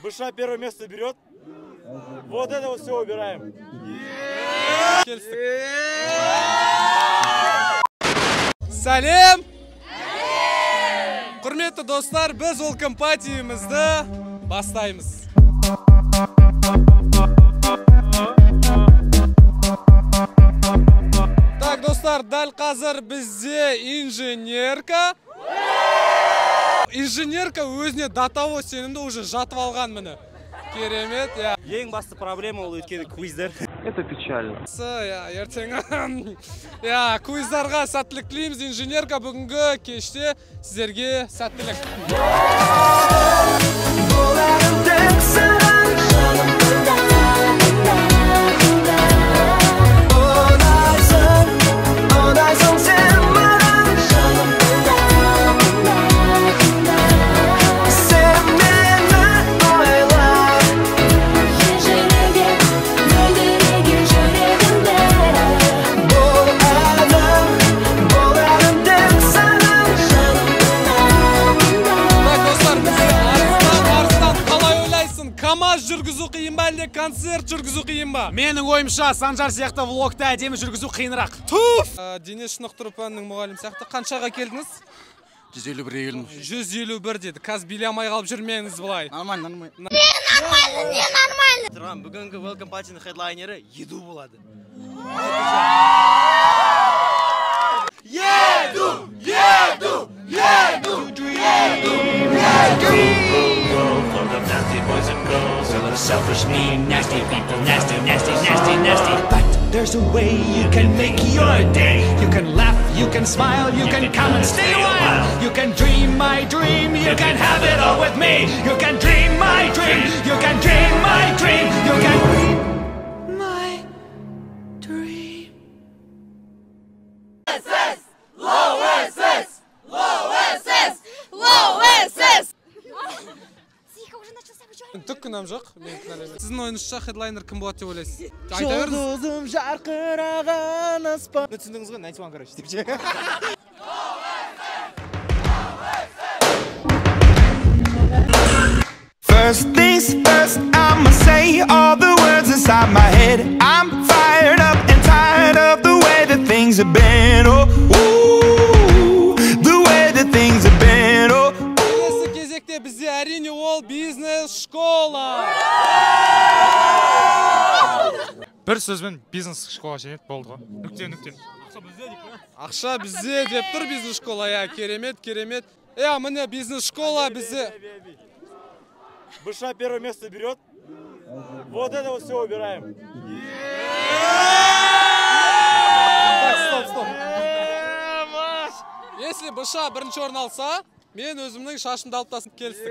Быша первое место берет. Вот это вот все убираем. Салем! Құрметті достар, біз ол компатиямызды бастаймыз. Так, достар, дәл қазір бізде инженерка. Инженерка өзіне датаво сенімді уже жатып алған міне. Керемет, я. Ең басты проблема ол өткені квиздер. Это печально. Ертең квиздарға сәттілік тілейміз. Инженерка бүгінгі кеште сіздерге сәттілік. КамАЗ жүргізу қиын ба, әлде концерт жүргізу қиын ба? Менің ойымша Санжар сияқты влогта әдемі жүргізу қиынырақ. Туф! Дене шынықтыру пәнінің мұғалім сияқты қаншаға келдіңіз? 151-е келдім. 151 деді. Қазір биламай қалып жүрмеңіз бұлай. Нормально. Не нормально. Тұрған бүгінгі Welcome Party'ның хедлайнері еду болады. Boys and girls, a little selfish, mean, nasty people, nasty. But there's a way you can make your day. You can laugh, you can smile, you can come and stay a while. You can dream my dream, you can have it all with me. You can dream my dream, you can dream my dream, you can dream my dream. Low SS. Түк күнәм жоқ, мен кінәлаймын. Сіздің ойыңызша хедлайнер кім болады деп ойлайсыз? Айта беріңіз. Жұлдызым жарқыраған аспан. Түсіндіңіз ғой, 91, короче, деп ше. First things first, I'ma say all the words inside my head. I'm fired up and tired of the way that things have been. Oh, ooh, the way that things have been. Oh. Келесі кезекте бізде әрине ол бизнес-школа. Бір сөзбен бизнес-школа жеңет болды ғой. Нүкте. Ақша бізде деп тұр бизнес-школа. Керемет. Міне бизнес-школа бізде. Быша первое место берет. Вот это вот все убираем. Так, стоп. Если Быша бірінші орын алса, мен өзімнің шашымды алып тастап келістік.